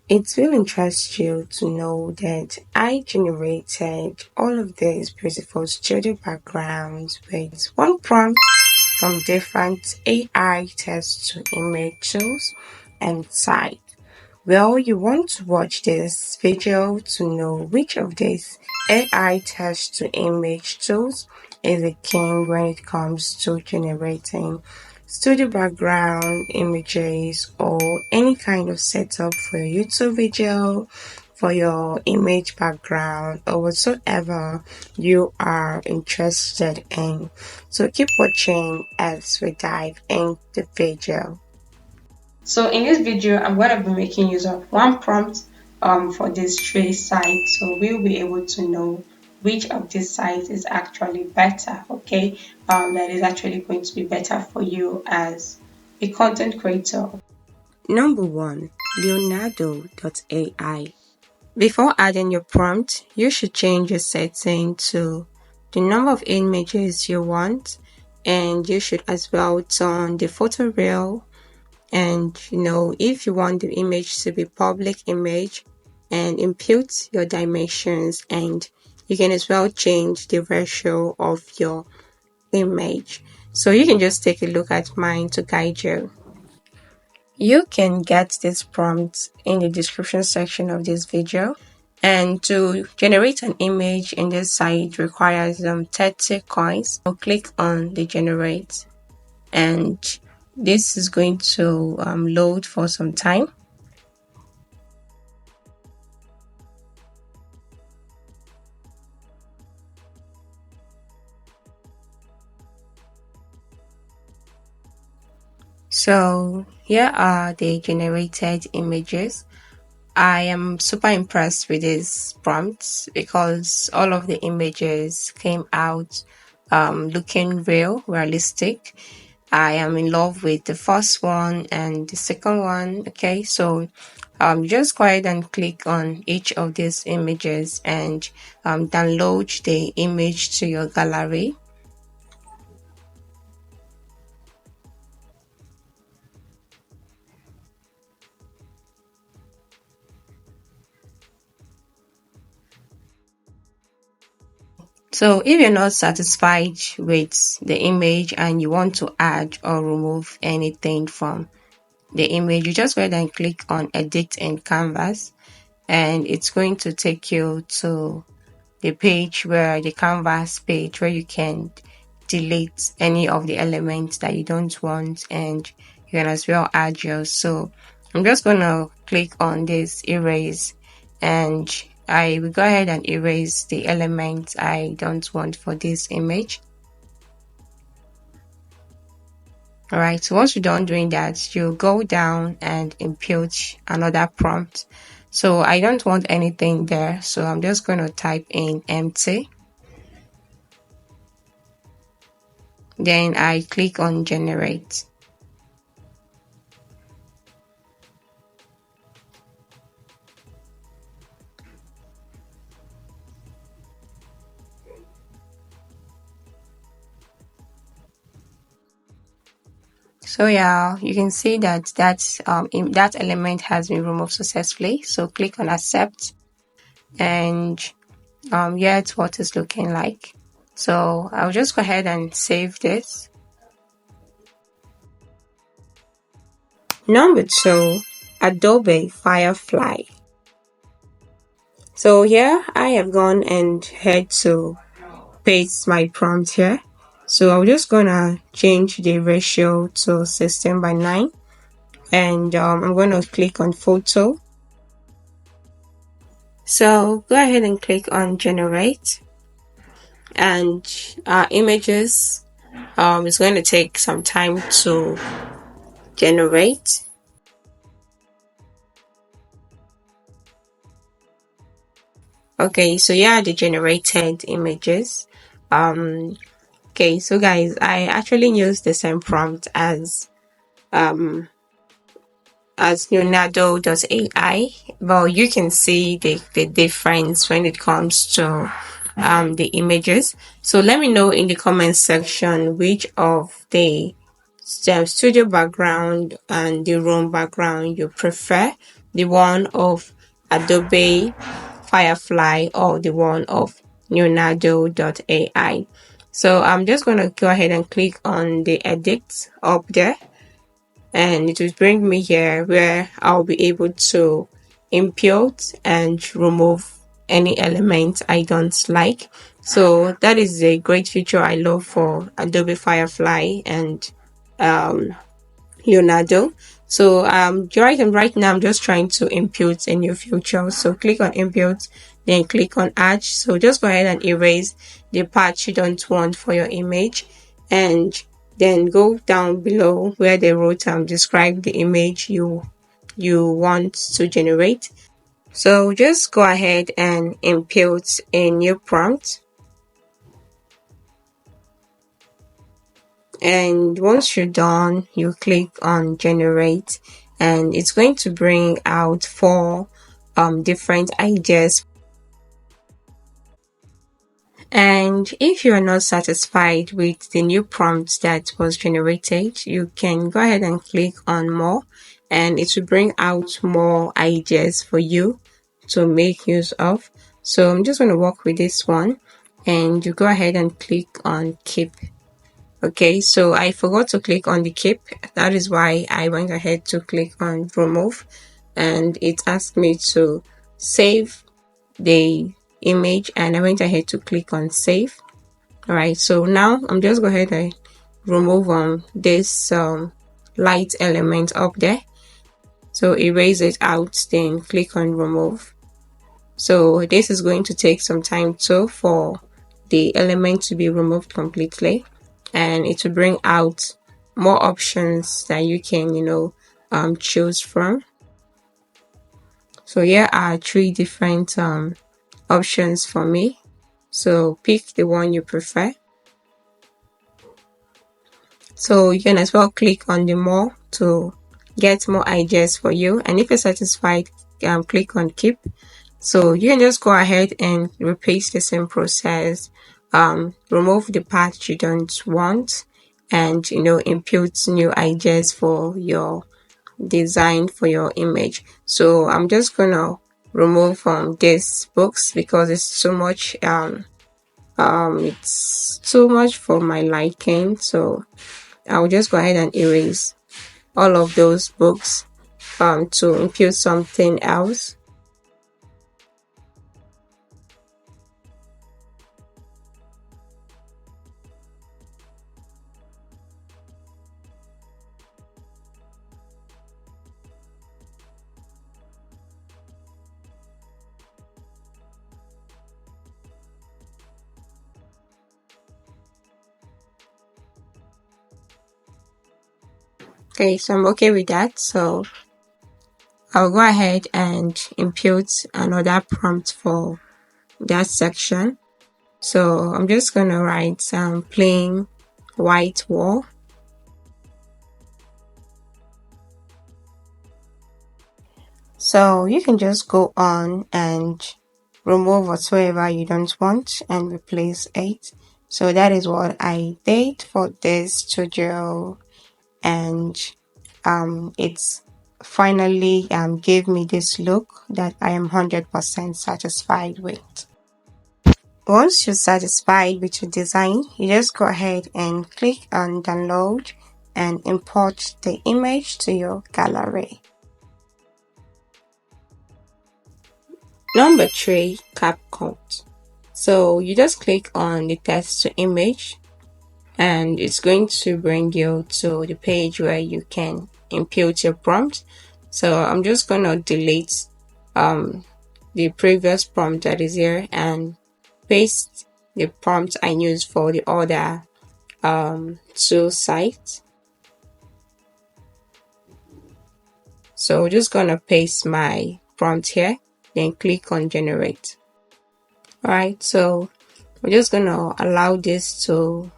It will interest you to know that I generated all of these beautiful studio backgrounds with one prompt from different AI text to image tools and site. Well, you want to watch this video to know which of these AI text to image tools is a king when it comes to generating studio background images or any kind of setup for your YouTube video, for your image background or whatsoever you are interested in. So keep watching as we dive into the video. So in this video, I'm going to be making use of one prompt for this three sites. So we'll be able to know which of these sites is actually better, okay? That is actually going to be better for you as a content creator. Number one, Leonardo AI. Before adding your prompt, you should change your setting to the number of images you want, and you should as well turn the photo real. And if you want the image to be public image, and input your dimensions, and you can as well change the ratio of your image. So you can just take a look at mine to guide you. You can get this prompt in the description section of this video. And to generate an image in this site requires 30 coins. So click on the generate, and this is going to load for some time. So here are the generated images. I am super impressed with these prompts because all of the images came out looking realistic. I am in love with the first one and the second one. Okay, so just go ahead and click on each of these images and download the image to your gallery. So if you're not satisfied with the image and you want to add or remove anything from the image, you just go ahead and click on edit in canvas, and it's going to take you to the page where the canvas page where you can delete any of the elements that you don't want, and you can as well add yours. So I'm just going to click on this erase, and I will go ahead and erase the element I don't want for this image. Alright, so once you're done doing that, you go down and input another prompt. So I don't want anything there, so I'm just going to type in empty. Then I click on generate. So yeah, you can see that that element has been removed successfully. So click on accept, and it's what it's looking like. So I'll just go ahead and save this. Number two, Adobe Firefly. So here I have gone and had to paste my prompt here. So I'm just gonna change the ratio to 16:9, and I'm gonna click on photo. So go ahead and click on generate, and images is going to take some time to generate. Okay, so yeah, the generated images. Okay, so guys, I actually use the same prompt as Leonardo AI, but you can see the difference when it comes to the images. So let me know in the comment section which of the studio background and the room background you prefer, the one of Adobe Firefly or the one of Leonardo AI. So I'm just going to go ahead and click on the edit up there, and it will bring me here where I'll be able to import and remove any element I don't like. So that is a great feature I love for Adobe Firefly and Leonardo. So right now I'm just trying to import a new feature. So click on import, then click on add. So just go ahead and erase the part you don't want for your image, and then go down below where they wrote describe the image you want to generate. So just go ahead and import a new prompt. And once you're done, you click on generate, and it's going to bring out 4 different ideas. And if you are not satisfied with the new prompt that was generated, you can go ahead and click on more, and it will bring out more ideas for you to make use of. So I'm just going to work with this one, and you go ahead and click on keep. Okay, so I forgot to click on the keep. That is why I went ahead to click on remove, and it asked me to save the image, and I went ahead to click on save. All right, so now I'm just go ahead and remove this light element up there. So erase it out, then click on remove. So this is going to take some time too for the element to be removed completely, and it will bring out more options that you can choose from. So here are 3 different options for me. So pick the one you prefer. So you can as well click on the more to get more ideas for you, and if you're satisfied, click on keep. So you can just go ahead and repeat the same process, remove the part you don't want, and input new ideas for your design for your image. So I'm just gonna remove these books because it's too much it's too much for my liking. So I'll just go ahead and erase all of those books to impute something else. Okay, so I'm okay with that. So I'll go ahead and impute another prompt for that section. So I'm just gonna write plain white wall. So you can just go on and remove whatsoever you don't want and replace it. So that is what I did for this tutorial, and it's finally gave me this look that I am 100% satisfied with. Once you're satisfied with your design, you just go ahead and click on download and import the image to your gallery. Number 3, CapCut. So you just click on the text to image, and it's going to bring you to the page where you can input your prompt. So I'm just gonna delete the previous prompt that is here and paste the prompt I used for the other 2 sites. So just gonna paste my prompt here, then click on generate. Alright, so we're just gonna allow this to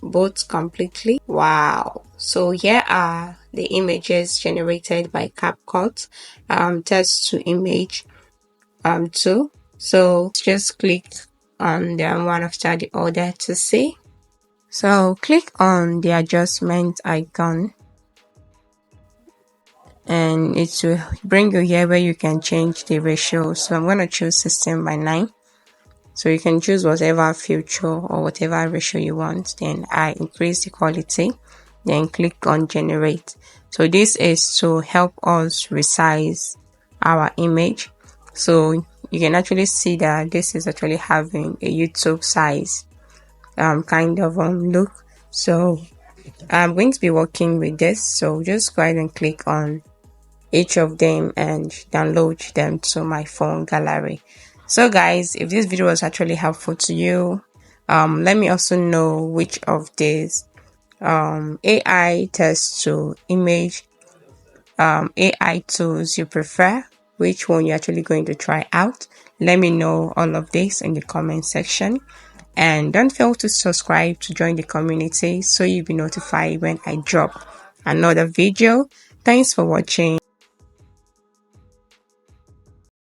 boot completely. Wow, so here are the images generated by CapCut, text to image 2. So just click on them one after the other to see. So click on the adjustment icon, and it will bring you here where you can change the ratio. So I'm going to choose 16:9. So you can choose whatever feature or whatever ratio you want. Then I increase the quality, then click on generate. So this is to help us resize our image. So you can actually see that this is actually having a YouTube size kind of look. So I'm going to be working with this. So just go ahead and click on each of them and download them to my phone gallery. So guys, if this video was actually helpful to you, let me also know which of these AI text to image AI tools you prefer, which one you're actually going to try out. Let me know all of this in the comment section. And don't fail to subscribe to join the community so you'll be notified when I drop another video. Thanks for watching.